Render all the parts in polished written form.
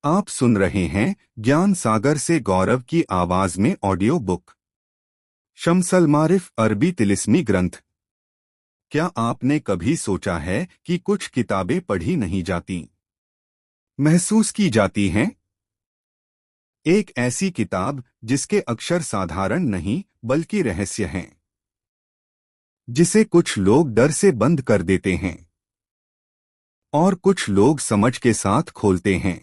आप सुन रहे हैं ज्ञान सागर से गौरव की आवाज में ऑडियो बुक शम्सल मारिफ अरबी तिलिस्मी ग्रंथ। क्या आपने कभी सोचा है कि कुछ किताबें पढ़ी नहीं जाती, महसूस की जाती हैं? एक ऐसी किताब जिसके अक्षर साधारण नहीं बल्कि रहस्य हैं, जिसे कुछ लोग डर से बंद कर देते हैं और कुछ लोग समझ के साथ खोलते हैं।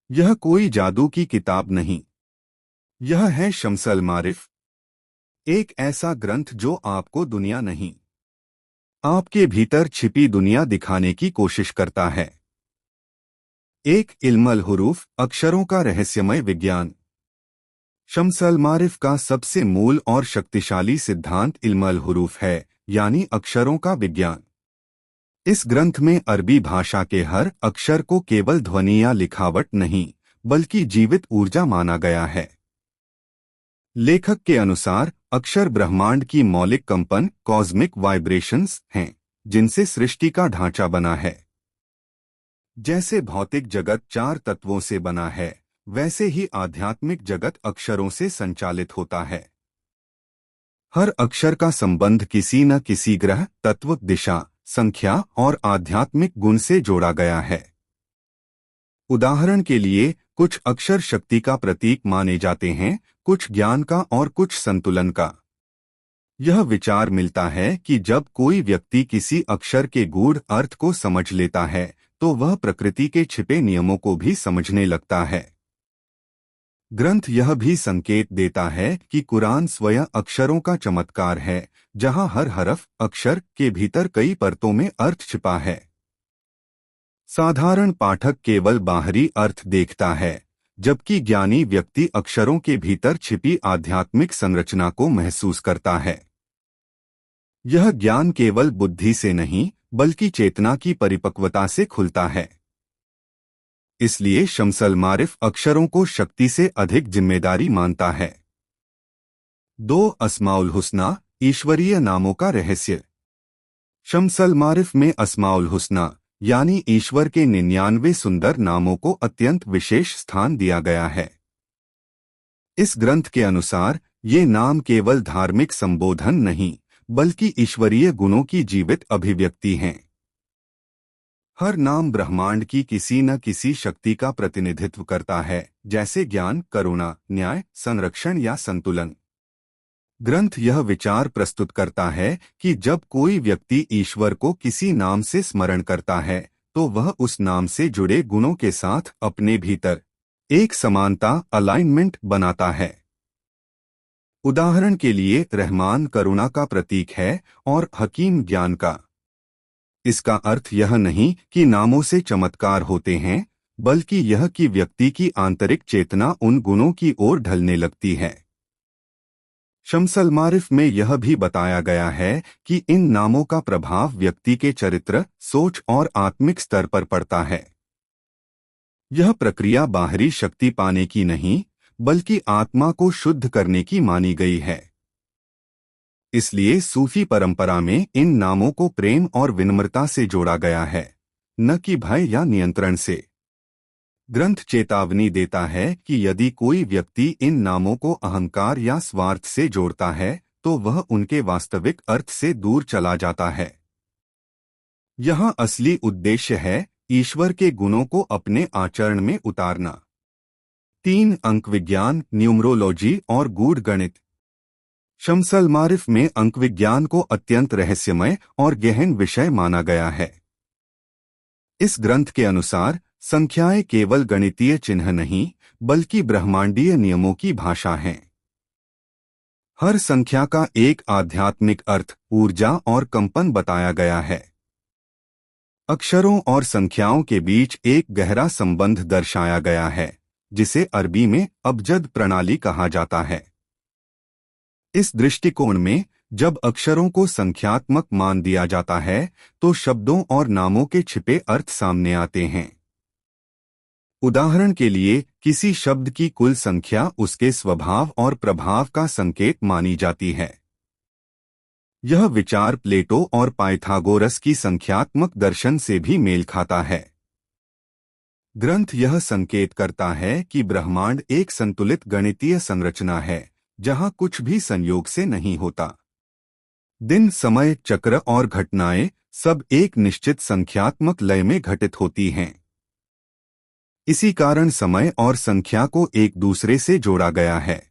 यह कोई जादू की किताब नहीं, यह है शम्सल मारिफ, एक ऐसा ग्रंथ जो आपको दुनिया नहीं, आपके भीतर छिपी दुनिया दिखाने की कोशिश करता है। एक इल्मुल हुरूफ, अक्षरों का रहस्यमय विज्ञान। शम्सल मारिफ का सबसे मूल और शक्तिशाली सिद्धांत इल्मुल हुरूफ है, यानी अक्षरों का विज्ञान। इस ग्रंथ में अरबी भाषा के हर अक्षर को केवल ध्वनि या लिखावट नहीं, बल्कि जीवित ऊर्जा माना गया है। लेखक के अनुसार अक्षर ब्रह्मांड की मौलिक कंपन, कॉस्मिक वाइब्रेशंस हैं, जिनसे सृष्टि का ढांचा बना है। जैसे भौतिक जगत 4 तत्वों से बना है, वैसे ही आध्यात्मिक जगत अक्षरों से संचालित होता है। हर अक्षर का संबंध किसी न किसी ग्रह, तत्व, दिशा, संख्या और आध्यात्मिक गुण से जोड़ा गया है। उदाहरण के लिए कुछ अक्षर शक्ति का प्रतीक माने जाते हैं, कुछ ज्ञान का और कुछ संतुलन का। यह विचार मिलता है कि जब कोई व्यक्ति किसी अक्षर के गूढ़ अर्थ को समझ लेता है, तो वह प्रकृति के छिपे नियमों को भी समझने लगता है। ग्रंथ यह भी संकेत देता है कि कुरान स्वयं अक्षरों का चमत्कार है, जहां हर हरफ, अक्षर के भीतर कई परतों में अर्थ छिपा है। साधारण पाठक केवल बाहरी अर्थ देखता है, जबकि ज्ञानी व्यक्ति अक्षरों के भीतर छिपी आध्यात्मिक संरचना को महसूस करता है। यह ज्ञान केवल बुद्धि से नहीं, बल्कि चेतना की परिपक्वता से खुलता है। इसलिए शम्सल मारिफ अक्षरों को शक्ति से अधिक जिम्मेदारी मानता है। 2 अस्माउल हुस्ना, ईश्वरीय नामों का रहस्य। शम्सल मारिफ में अस्माउल हुस्ना यानी ईश्वर के 99 सुंदर नामों को अत्यंत विशेष स्थान दिया गया है। इस ग्रंथ के अनुसार ये नाम केवल धार्मिक संबोधन नहीं, बल्कि ईश्वरीय गुणों की जीवित अभिव्यक्ति हैं। हर नाम ब्रह्मांड की किसी न किसी शक्ति का प्रतिनिधित्व करता है, जैसे ज्ञान, करुणा, न्याय, संरक्षण या संतुलन। ग्रंथ यह विचार प्रस्तुत करता है कि जब कोई व्यक्ति ईश्वर को किसी नाम से स्मरण करता है, तो वह उस नाम से जुड़े गुणों के साथ अपने भीतर एक समानता, अलाइनमेंट बनाता है। उदाहरण के लिए रहमान करुणा का प्रतीक है और हकीम ज्ञान का। इसका अर्थ यह नहीं कि नामों से चमत्कार होते हैं, बल्कि यह कि व्यक्ति की आंतरिक चेतना उन गुणों की ओर ढलने लगती है। शम्सल मारिफ में यह भी बताया गया है कि इन नामों का प्रभाव व्यक्ति के चरित्र, सोच और आत्मिक स्तर पर पड़ता है। यह प्रक्रिया बाहरी शक्ति पाने की नहीं, बल्कि आत्मा को शुद्ध करने की मानी गई है। इसलिए सूफी परंपरा में इन नामों को प्रेम और विनम्रता से जोड़ा गया है, न कि भय या नियंत्रण से। ग्रंथ चेतावनी देता है कि यदि कोई व्यक्ति इन नामों को अहंकार या स्वार्थ से जोड़ता है, तो वह उनके वास्तविक अर्थ से दूर चला जाता है। यहाँ असली उद्देश्य है ईश्वर के गुणों को अपने आचरण में उतारना। 3 अंक विज्ञान, न्यूमरोलॉजी और गूढ़ गणित। शम्सल मारिफ में अंक विज्ञान को अत्यंत रहस्यमय और गहन विषय माना गया है। इस ग्रंथ के अनुसार संख्याएं केवल गणितीय चिन्ह नहीं, बल्कि ब्रह्मांडीय नियमों की भाषा हैं। हर संख्या का एक आध्यात्मिक अर्थ, ऊर्जा और कंपन बताया गया है। अक्षरों और संख्याओं के बीच एक गहरा संबंध दर्शाया गया है, जिसे अरबी में अबजद प्रणाली कहा जाता है। इस दृष्टिकोण में जब अक्षरों को संख्यात्मक मान दिया जाता है, तो शब्दों और नामों के छिपे अर्थ सामने आते हैं। उदाहरण के लिए किसी शब्द की कुल संख्या उसके स्वभाव और प्रभाव का संकेत मानी जाती है। यह विचार प्लेटो और पाइथागोरस की संख्यात्मक दर्शन से भी मेल खाता है। ग्रंथ यह संकेत करता है कि ब्रह्मांड एक संतुलित गणितीय संरचना है, जहां कुछ भी संयोग से नहीं होता। दिन, समय, चक्र और घटनाएं सब एक निश्चित संख्यात्मक लय में घटित होती हैं। इसी कारण समय और संख्या को एक दूसरे से जोड़ा गया है।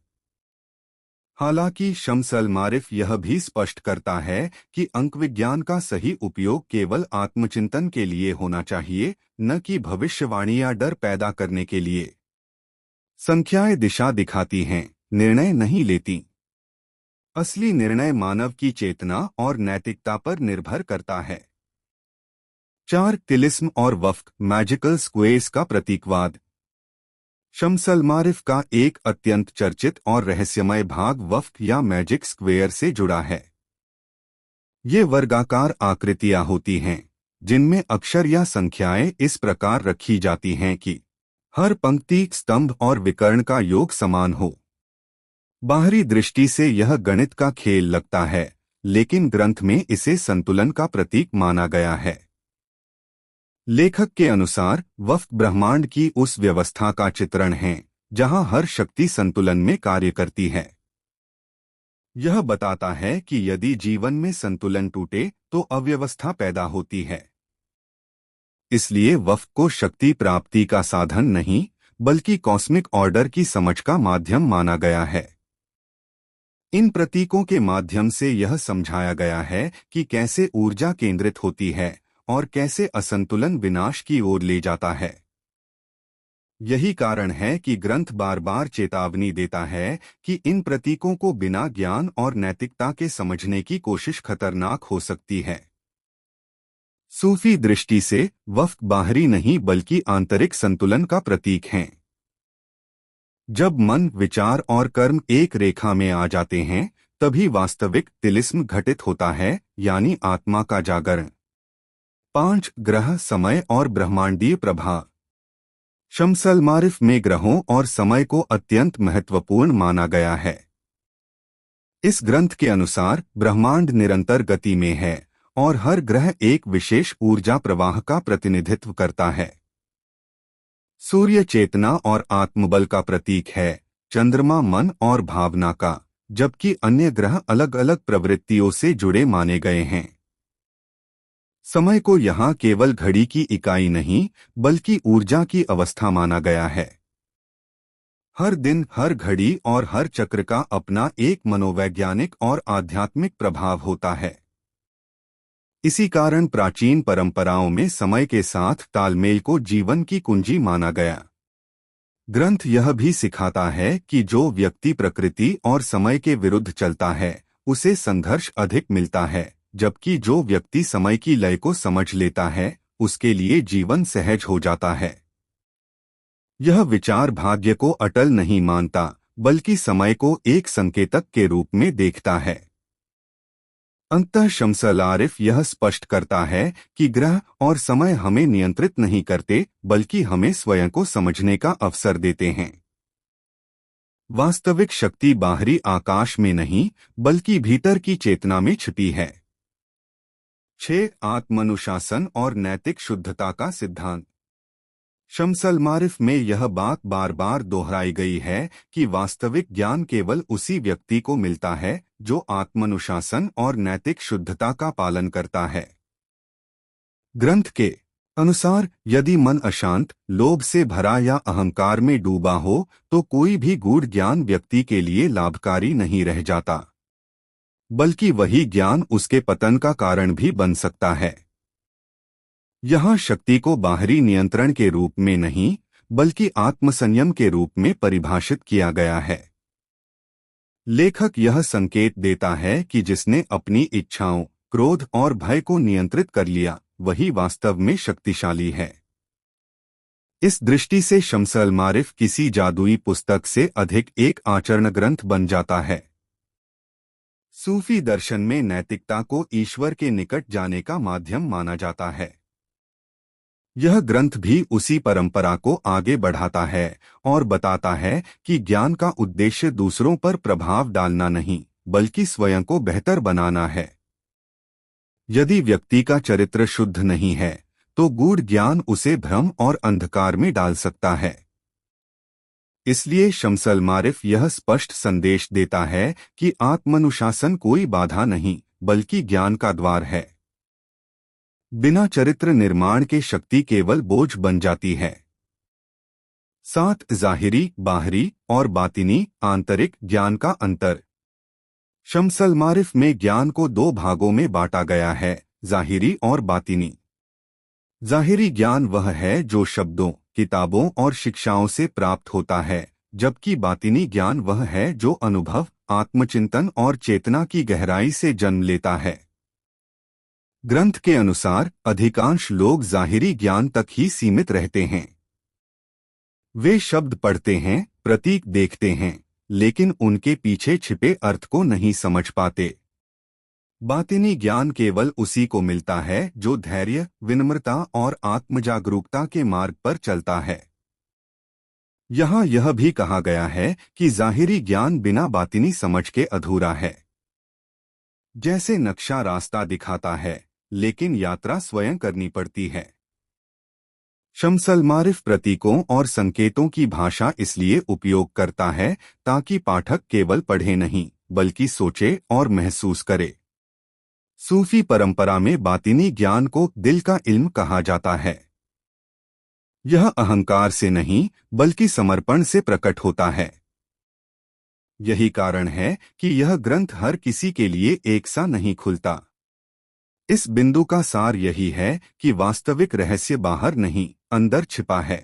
हालांकि शम्स अल मारिफ यह भी स्पष्ट करता है कि अंक विज्ञान का सही उपयोग केवल आत्मचिंतन के लिए होना चाहिए, न कि भविष्यवाणी या डर पैदा करने के लिए। संख्याएं दिशा दिखाती हैं, निर्णय नहीं लेती। असली निर्णय मानव की चेतना और नैतिकता पर निर्भर करता है। 4. तिलिस्म और वफ्क, मैजिकल स्क्वेयर्स का प्रतीकवाद। शम्स अल मारिफ का एक अत्यंत चर्चित और रहस्यमय भाग वफ्क या मैजिक स्क्वेयर से जुड़ा है। ये वर्गाकार आकृतियां होती हैं, जिनमें अक्षर या संख्याएं इस प्रकार रखी जाती हैं कि हर पंक्ति, स्तंभ और विकर्ण का योग समान हो। बाहरी दृष्टि से यह गणित का खेल लगता है, लेकिन ग्रंथ में इसे संतुलन का प्रतीक माना गया है। लेखक के अनुसार वफ्क ब्रह्मांड की उस व्यवस्था का चित्रण है जहां हर शक्ति संतुलन में कार्य करती है। यह बताता है कि यदि जीवन में संतुलन टूटे तो अव्यवस्था पैदा होती है। इसलिए वफ्क को शक्ति प्राप्ति का साधन नहीं, बल्कि कॉस्मिक ऑर्डर की समझ का माध्यम माना गया है। इन प्रतीकों के माध्यम से यह समझाया गया है कि कैसे ऊर्जा केंद्रित होती है और कैसे असंतुलन विनाश की ओर ले जाता है। यही कारण है कि ग्रंथ बार बार चेतावनी देता है कि इन प्रतीकों को बिना ज्ञान और नैतिकता के समझने की कोशिश खतरनाक हो सकती है। सूफी दृष्टि से वफ्क बाहरी नहीं बल्कि आंतरिक संतुलन का प्रतीक हैं। जब मन, विचार और कर्म एक रेखा में आ जाते हैं, तभी वास्तविक तिलिस्म घटित होता है, यानी आत्मा का जागरण। 5. ग्रह, समय और ब्रह्मांडीय प्रभाव। शम्स अल मारिफ में ग्रहों और समय को अत्यंत महत्वपूर्ण माना गया है। इस ग्रंथ के अनुसार ब्रह्मांड निरंतर गति में है और हर ग्रह एक विशेष ऊर्जा प्रवाह का प्रतिनिधित्व करता है। सूर्य चेतना और आत्मबल का प्रतीक है, चंद्रमा मन और भावना का, जबकि अन्य ग्रह अलग अलग प्रवृत्तियों से जुड़े माने गए हैं। समय को यहाँ केवल घड़ी की इकाई नहीं, बल्कि ऊर्जा की अवस्था माना गया है। हर दिन, हर घड़ी और हर चक्र का अपना एक मनोवैज्ञानिक और आध्यात्मिक प्रभाव होता है। इसी कारण प्राचीन परंपराओं में समय के साथ तालमेल को जीवन की कुंजी माना गया। ग्रंथ यह भी सिखाता है कि जो व्यक्ति प्रकृति और समय के विरुद्ध चलता है, उसे संघर्ष अधिक मिलता है, जबकि जो व्यक्ति समय की लय को समझ लेता है, उसके लिए जीवन सहज हो जाता है। यह विचार भाग्य को अटल नहीं मानता, बल्कि समय को एक संकेतक के रूप में देखता है। अंततः शम्स अल आरिफ यह स्पष्ट करता है कि ग्रह और समय हमें नियंत्रित नहीं करते, बल्कि हमें स्वयं को समझने का अवसर देते हैं। वास्तविक शक्ति बाहरी आकाश में नहीं, बल्कि भीतर की चेतना में छिपी है। 6. आत्मानुशासन और नैतिक शुद्धता का सिद्धांत। शम्स अल मारिफ में यह बात बार बार दोहराई गई है कि वास्तविक ज्ञान केवल उसी व्यक्ति को मिलता है जो आत्मानुशासन और नैतिक शुद्धता का पालन करता है। ग्रंथ के अनुसार यदि मन अशांत, लोभ से भरा या अहंकार में डूबा हो, तो कोई भी गूढ़ ज्ञान व्यक्ति के लिए लाभकारी नहीं रह जाता, बल्कि वही ज्ञान उसके पतन का कारण भी बन सकता है। यहाँ शक्ति को बाहरी नियंत्रण के रूप में नहीं, बल्कि आत्मसंयम के रूप में परिभाषित किया गया है। लेखक यह संकेत देता है कि जिसने अपनी इच्छाओं, क्रोध और भय को नियंत्रित कर लिया, वही वास्तव में शक्तिशाली है। इस दृष्टि से शम्स अल मारिफ किसी जादुई पुस्तक से अधिक एक आचरण ग्रंथ बन जाता है। सूफी दर्शन में नैतिकता को ईश्वर के निकट जाने का माध्यम माना जाता है। यह ग्रंथ भी उसी परंपरा को आगे बढ़ाता है और बताता है कि ज्ञान का उद्देश्य दूसरों पर प्रभाव डालना नहीं, बल्कि स्वयं को बेहतर बनाना है। यदि व्यक्ति का चरित्र शुद्ध नहीं है, तो गूढ़ ज्ञान उसे भ्रम और अंधकार में डाल सकता है। इसलिए शम्सल मारिफ यह स्पष्ट संदेश देता है कि आत्मानुशासन कोई बाधा नहीं बल्कि ज्ञान का द्वार है। बिना चरित्र निर्माण के शक्ति केवल बोझ बन जाती है। 7 ज़ाहिरी, बाहरी और बातिनी आंतरिक ज्ञान का अंतर। शम्सल मारिफ में ज्ञान को 2 भागों में बांटा गया है, ज़ाहिरी और बातिनी। ज़ाहिरी ज्ञान वह है जो शब्दों, किताबों और शिक्षाओं से प्राप्त होता है, जबकि बातिनी ज्ञान वह है जो अनुभव, आत्मचिंतन और चेतना की गहराई से जन्म लेता है। ग्रंथ के अनुसार अधिकांश लोग ज़ाहिरी ज्ञान तक ही सीमित रहते हैं। वे शब्द पढ़ते हैं, प्रतीक देखते हैं, लेकिन उनके पीछे छिपे अर्थ को नहीं समझ पाते। बातिनी ज्ञान केवल उसी को मिलता है जो धैर्य, विनम्रता और आत्मजागरूकता के मार्ग पर चलता है। यहाँ यह भी कहा गया है कि ज़ाहिरी ज्ञान बिना बातिनी समझ के अधूरा है। जैसे नक्शा रास्ता दिखाता है, लेकिन यात्रा स्वयं करनी पड़ती है। शम्सल मारिफ प्रतीकों और संकेतों की भाषा इसलिए उपयोग करता है ताकि पाठक केवल पढ़े नहीं, बल्कि सोचे और महसूस करे। सूफी परंपरा में बातिनी ज्ञान को दिल का इल्म कहा जाता है। यह अहंकार से नहीं, बल्कि समर्पण से प्रकट होता है। यही कारण है कि यह ग्रंथ हर किसी के लिए एक सा नहीं खुलता। इस बिंदु का सार यही है कि वास्तविक रहस्य बाहर नहीं, अंदर छिपा है।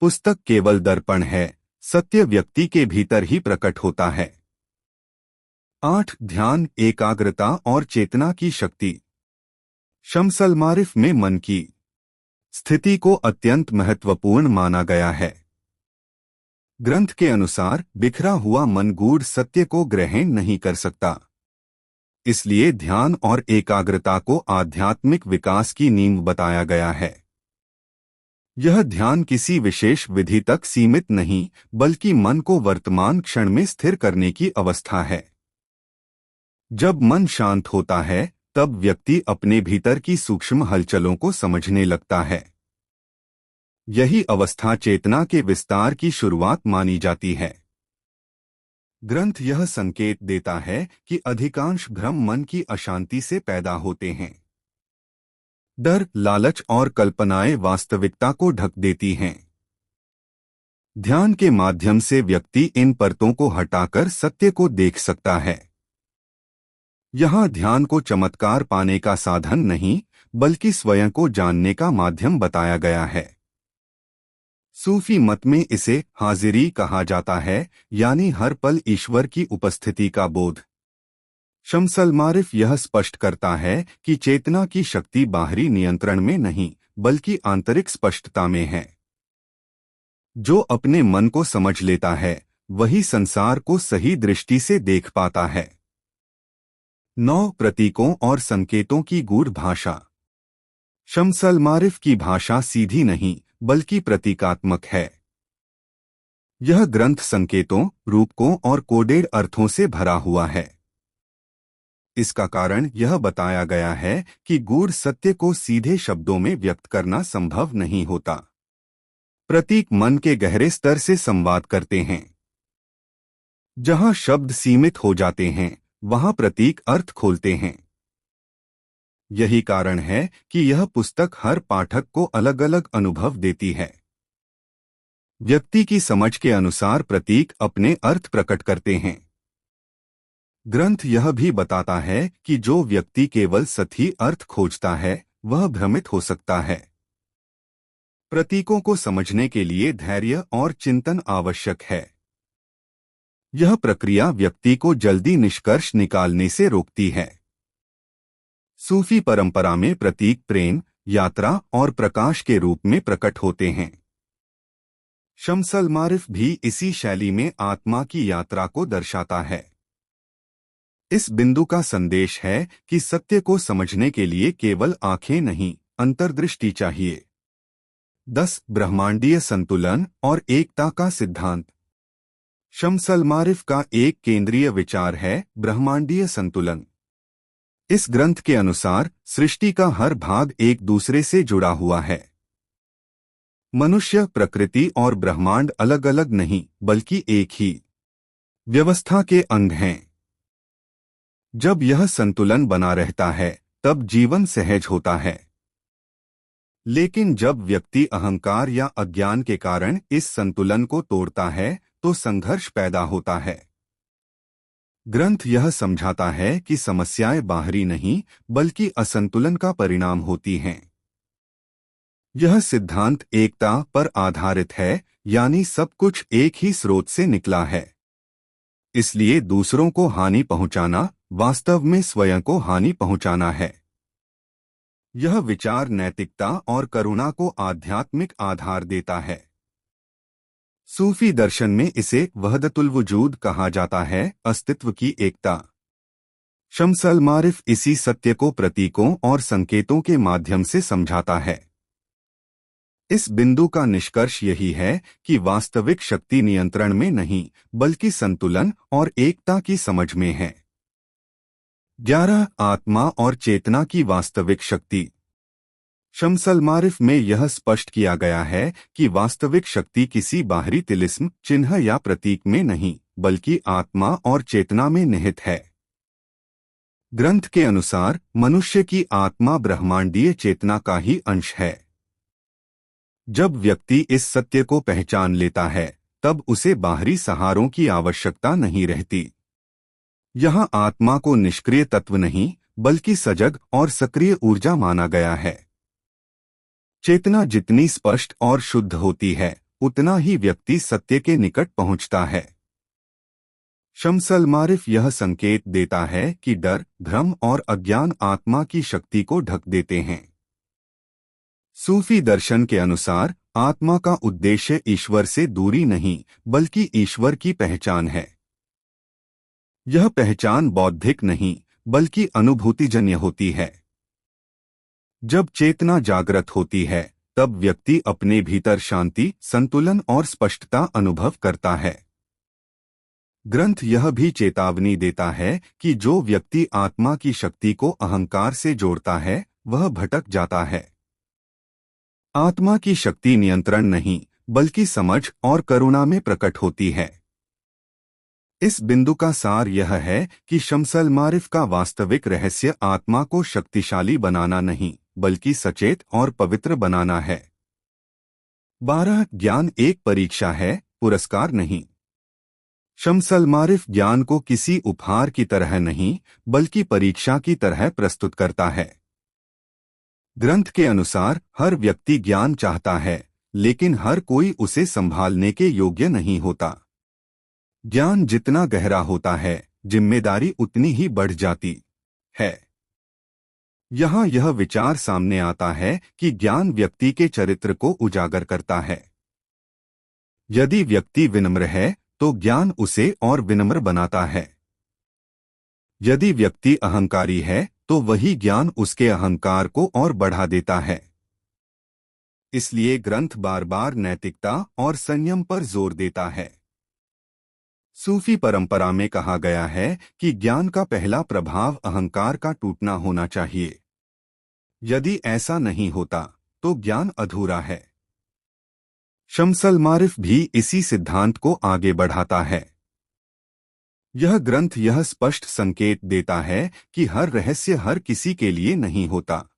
पुस्तक केवल दर्पण है, सत्य व्यक्ति के भीतर ही प्रकट होता है। 8 ध्यान, एकाग्रता और चेतना की शक्ति। शम्सल मारिफ में मन की स्थिति को अत्यंत महत्वपूर्ण माना गया है। ग्रंथ के अनुसार बिखरा हुआ मन गूढ़ सत्य को ग्रहण नहीं कर सकता। इसलिए ध्यान और एकाग्रता को आध्यात्मिक विकास की नींव बताया गया है। यह ध्यान किसी विशेष विधि तक सीमित नहीं, बल्कि मन को वर्तमान क्षण में स्थिर करने की अवस्था है। जब मन शांत होता है, तब व्यक्ति अपने भीतर की सूक्ष्म हलचलों को समझने लगता है। यही अवस्था चेतना के विस्तार की शुरुआत मानी जाती है। ग्रंथ यह संकेत देता है कि अधिकांश भ्रम मन की अशांति से पैदा होते हैं। डर, लालच और कल्पनाएं वास्तविकता को ढक देती हैं। ध्यान के माध्यम से व्यक्ति इन परतों को हटाकर सत्य को देख सकता है। यहाँ ध्यान को चमत्कार पाने का साधन नहीं, बल्कि स्वयं को जानने का माध्यम बताया गया है। सूफी मत में इसे हाजिरी कहा जाता है, यानी हर पल ईश्वर की उपस्थिति का बोध। शम्सल मारिफ यह स्पष्ट करता है कि चेतना की शक्ति बाहरी नियंत्रण में नहीं, बल्कि आंतरिक स्पष्टता में है। जो अपने मन को समझ लेता है, वही संसार को सही दृष्टि से देख पाता है। 9 प्रतीकों और संकेतों की गूढ़ भाषा। शम्सल मारिफ की भाषा सीधी नहीं, बल्कि प्रतीकात्मक है। यह ग्रंथ संकेतों, रूपकों और कोडेड अर्थों से भरा हुआ है। इसका कारण यह बताया गया है कि गूढ़ सत्य को सीधे शब्दों में व्यक्त करना संभव नहीं होता। प्रतीक मन के गहरे स्तर से संवाद करते हैं। जहां शब्द सीमित हो जाते हैं, वहां प्रतीक अर्थ खोलते हैं। यही कारण है कि यह पुस्तक हर पाठक को अलग अलग अनुभव देती है। व्यक्ति की समझ के अनुसार प्रतीक अपने अर्थ प्रकट करते हैं। ग्रंथ यह भी बताता है कि जो व्यक्ति केवल सही अर्थ खोजता है, वह भ्रमित हो सकता है। प्रतीकों को समझने के लिए धैर्य और चिंतन आवश्यक है। यह प्रक्रिया व्यक्ति को जल्दी निष्कर्ष निकालने से रोकती है। सूफी परंपरा में प्रतीक प्रेम, यात्रा और प्रकाश के रूप में प्रकट होते हैं। शम्सल मारिफ भी इसी शैली में आत्मा की यात्रा को दर्शाता है। इस बिंदु का संदेश है कि सत्य को समझने के लिए केवल आंखें नहीं, अंतर्दृष्टि चाहिए। 10 ब्रह्मांडीय संतुलन और एकता का सिद्धांत। शम्सल मारिफ का एक केंद्रीय विचार है ब्रह्मांडीय संतुलन। इस ग्रंथ के अनुसार सृष्टि का हर भाग एक दूसरे से जुड़ा हुआ है। मनुष्य, प्रकृति और ब्रह्मांड अलग अलग नहीं बल्कि एक ही व्यवस्था के अंग हैं। जब यह संतुलन बना रहता है तब जीवन सहज होता है। लेकिन जब व्यक्ति अहंकार या अज्ञान के कारण इस संतुलन को तोड़ता है तो संघर्ष पैदा होता है। ग्रंथ यह समझाता है कि समस्याएं बाहरी नहीं बल्कि असंतुलन का परिणाम होती हैं। यह सिद्धांत एकता पर आधारित है, यानी सब कुछ एक ही स्रोत से निकला है। इसलिए दूसरों को हानि पहुंचाना वास्तव में स्वयं को हानि पहुंचाना है। यह विचार नैतिकता और करुणा को आध्यात्मिक आधार देता है। सूफी दर्शन में इसे वहदतुल वजूद कहा जाता है, अस्तित्व की एकता। शम्स अल मारिफ इसी सत्य को प्रतीकों और संकेतों के माध्यम से समझाता है। इस बिंदु का निष्कर्ष यही है कि वास्तविक शक्ति नियंत्रण में नहीं बल्कि संतुलन और एकता की समझ में है। 11 आत्मा और चेतना की वास्तविक शक्ति। शम्स अल मारिफ में यह स्पष्ट किया गया है कि वास्तविक शक्ति किसी बाहरी तिलिस्म, चिन्ह या प्रतीक में नहीं बल्कि आत्मा और चेतना में निहित है। ग्रंथ के अनुसार मनुष्य की आत्मा ब्रह्मांडीय चेतना का ही अंश है। जब व्यक्ति इस सत्य को पहचान लेता है तब उसे बाहरी सहारों की आवश्यकता नहीं रहती। यहाँ आत्मा को निष्क्रिय तत्व नहीं बल्कि सजग और सक्रिय ऊर्जा माना गया है। चेतना जितनी स्पष्ट और शुद्ध होती है उतना ही व्यक्ति सत्य के निकट पहुंचता है। शम्स अल मारिफ यह संकेत देता है कि डर, भ्रम और अज्ञान आत्मा की शक्ति को ढक देते हैं। सूफी दर्शन के अनुसार आत्मा का उद्देश्य ईश्वर से दूरी नहीं बल्कि ईश्वर की पहचान है। यह पहचान बौद्धिक नहीं बल्कि अनुभूतिजन्य होती है। जब चेतना जागृत होती है तब व्यक्ति अपने भीतर शांति, संतुलन और स्पष्टता अनुभव करता है। ग्रंथ यह भी चेतावनी देता है कि जो व्यक्ति आत्मा की शक्ति को अहंकार से जोड़ता है वह भटक जाता है। आत्मा की शक्ति नियंत्रण नहीं बल्कि समझ और करुणा में प्रकट होती है। इस बिंदु का सार यह है कि शम्स अल मारिफ का वास्तविक रहस्य आत्मा को शक्तिशाली बनाना नहीं बल्कि सचेत और पवित्र बनाना है। 12 ज्ञान एक परीक्षा है, पुरस्कार नहीं। शम्स अल मारिफ ज्ञान को किसी उपहार की तरह नहीं बल्कि परीक्षा की तरह प्रस्तुत करता है। ग्रंथ के अनुसार हर व्यक्ति ज्ञान चाहता है लेकिन हर कोई उसे संभालने के योग्य नहीं होता। ज्ञान जितना गहरा होता है जिम्मेदारी उतनी ही बढ़ जाती है। यहाँ यह विचार सामने आता है कि ज्ञान व्यक्ति के चरित्र को उजागर करता है। यदि व्यक्ति विनम्र है तो ज्ञान उसे और विनम्र बनाता है। यदि व्यक्ति अहंकारी है तो वही ज्ञान उसके अहंकार को और बढ़ा देता है। इसलिए ग्रंथ बार बार नैतिकता और संयम पर जोर देता है। सूफी परंपरा में कहा गया है कि ज्ञान का पहला प्रभाव अहंकार का टूटना होना चाहिए। यदि ऐसा नहीं होता तो ज्ञान अधूरा है। शम्स अल मारिफ भी इसी सिद्धांत को आगे बढ़ाता है। यह ग्रंथ यह स्पष्ट संकेत देता है कि हर रहस्य हर किसी के लिए नहीं होता।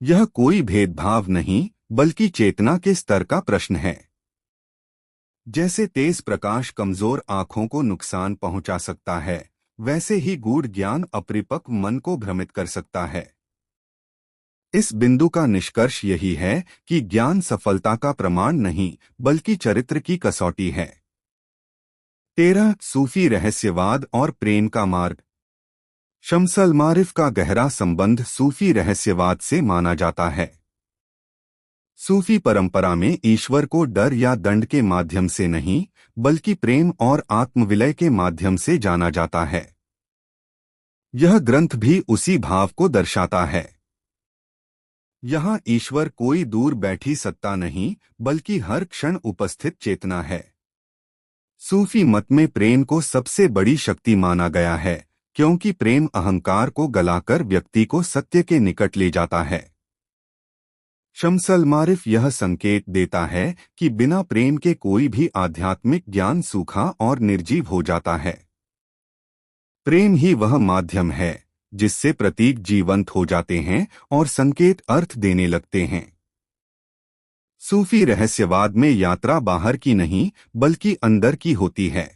यह कोई भेदभाव नहीं बल्कि चेतना के स्तर का प्रश्न है। जैसे तेज प्रकाश कमजोर आंखों को नुकसान पहुंचा सकता है, वैसे ही गूढ़ ज्ञान अपरिपक्व मन को भ्रमित कर सकता है। इस बिंदु का निष्कर्ष यही है कि ज्ञान सफलता का प्रमाण नहीं बल्कि चरित्र की कसौटी है। 13 सूफी रहस्यवाद और प्रेम का मार्ग। शम्स अल मारिफ का गहरा संबंध सूफी रहस्यवाद से माना जाता है। सूफी परंपरा में ईश्वर को डर या दंड के माध्यम से नहीं बल्कि प्रेम और आत्मविलय के माध्यम से जाना जाता है। यह ग्रंथ भी उसी भाव को दर्शाता है। यहाँ ईश्वर कोई दूर बैठी सत्ता नहीं बल्कि हर क्षण उपस्थित चेतना है। सूफी मत में प्रेम को सबसे बड़ी शक्ति माना गया है, क्योंकि प्रेम अहंकार को गलाकर व्यक्ति को सत्य के निकट ले जाता है। शम्सल मारिफ यह संकेत देता है कि बिना प्रेम के कोई भी आध्यात्मिक ज्ञान सूखा और निर्जीव हो जाता है। प्रेम ही वह माध्यम है जिससे प्रतीक जीवंत हो जाते हैं और संकेत अर्थ देने लगते हैं। सूफी रहस्यवाद में यात्रा बाहर की नहीं बल्कि अंदर की होती है।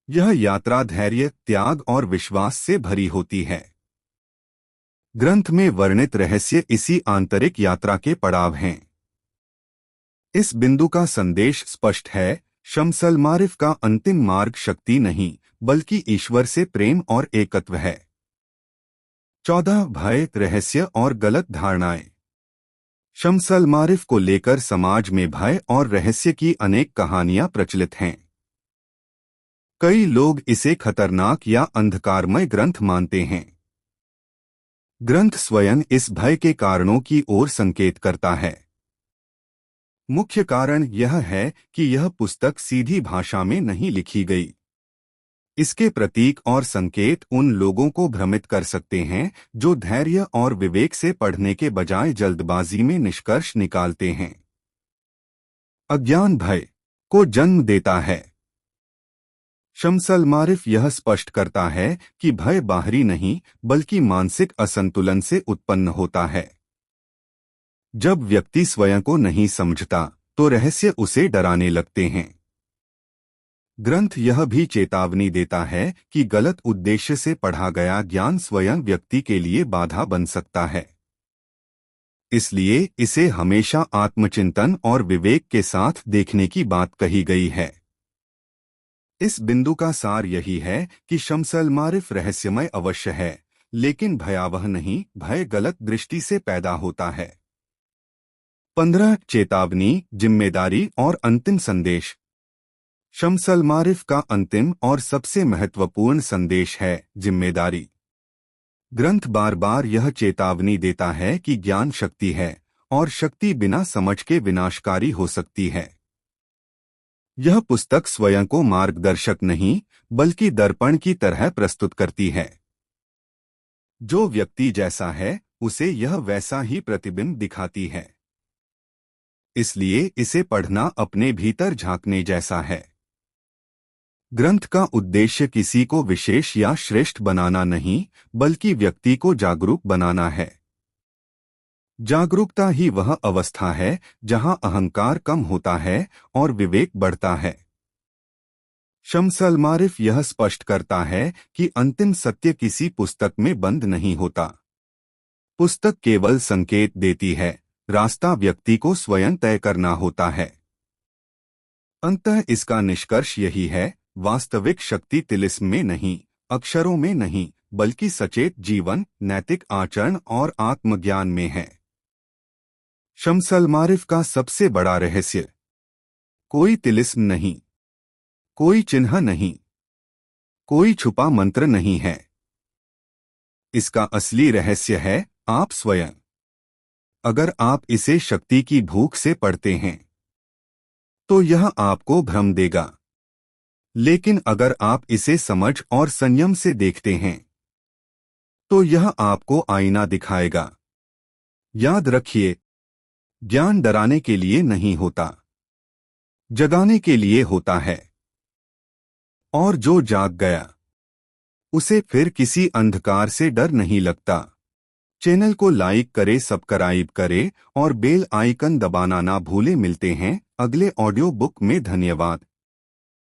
यह यात्रा धैर्य, त्याग और विश्वास से भरी होती है। ग्रंथ में वर्णित रहस्य इसी आंतरिक यात्रा के पड़ाव हैं। इस बिंदु का संदेश स्पष्ट है, शम्सल मारिफ का अंतिम मार्ग शक्ति नहीं बल्कि ईश्वर से प्रेम और एकत्व है। 14 भय, रहस्य और गलत धारणाएं। शम्सल मारिफ को लेकर समाज में भय और रहस्य की अनेक कहानियां प्रचलित हैं। कई लोग इसे खतरनाक या अंधकारमय ग्रंथ मानते हैं। ग्रंथ स्वयं इस भय के कारणों की ओर संकेत करता है। मुख्य कारण यह है कि यह पुस्तक सीधी भाषा में नहीं लिखी गई। इसके प्रतीक और संकेत उन लोगों को भ्रमित कर सकते हैं जो धैर्य और विवेक से पढ़ने के बजाय जल्दबाजी में निष्कर्ष निकालते हैं। अज्ञान भय को जन्म देता है। शम्सल मारिफ यह स्पष्ट करता है कि भय बाहरी नहीं बल्कि मानसिक असंतुलन से उत्पन्न होता है। जब व्यक्ति स्वयं को नहीं समझता तो रहस्य उसे डराने लगते हैं। ग्रंथ यह भी चेतावनी देता है कि गलत उद्देश्य से पढ़ा गया ज्ञान स्वयं व्यक्ति के लिए बाधा बन सकता है। इसलिए इसे हमेशा आत्मचिंतन और विवेक के साथ देखने की बात कही गई है। इस बिंदु का सार यही है कि शम्सल मारिफ रहस्यमय अवश्य है, लेकिन भयावह नहीं। भय गलत दृष्टि से पैदा होता है। 15 चेतावनी, जिम्मेदारी और अंतिम संदेश। शम्सल मारिफ का अंतिम और सबसे महत्वपूर्ण संदेश है जिम्मेदारी। ग्रंथ बार बार यह चेतावनी देता है कि ज्ञान शक्ति है और शक्ति बिना समझ के विनाशकारी हो सकती है। यह पुस्तक स्वयं को मार्गदर्शक नहीं बल्कि दर्पण की तरह प्रस्तुत करती है। जो व्यक्ति जैसा है उसे यह वैसा ही प्रतिबिंब दिखाती है। इसलिए इसे पढ़ना अपने भीतर झांकने जैसा है। ग्रंथ का उद्देश्य किसी को विशेष या श्रेष्ठ बनाना नहीं बल्कि व्यक्ति को जागरूक बनाना है। जागरूकता ही वह अवस्था है जहां अहंकार कम होता है और विवेक बढ़ता है। शम्सल मारिफ यह स्पष्ट करता है कि अंतिम सत्य किसी पुस्तक में बंद नहीं होता। पुस्तक केवल संकेत देती है, रास्ता व्यक्ति को स्वयं तय करना होता है। अंततः इसका निष्कर्ष यही है, वास्तविक शक्ति तिलिस्म में नहीं, अक्षरों में नहीं, बल्कि सचेत जीवन, नैतिक आचरण और आत्मज्ञान में है। शम्सल मारिफ का सबसे बड़ा रहस्य कोई तिलिस्म नहीं, कोई चिन्ह नहीं, कोई छुपा मंत्र नहीं है। इसका असली रहस्य है आप स्वयं। अगर आप इसे शक्ति की भूख से पढ़ते हैं तो यह आपको भ्रम देगा, लेकिन अगर आप इसे समझ और संयम से देखते हैं तो यह आपको आईना दिखाएगा। याद रखिए, ज्ञान डराने के लिए नहीं होता, जगाने के लिए होता है। और जो जाग गया उसे फिर किसी अंधकार से डर नहीं लगता। चैनल को लाइक करें, सब्सक्राइब करें और बेल आइकन दबाना ना भूलें। मिलते हैं अगले ऑडियो बुक में। धन्यवाद।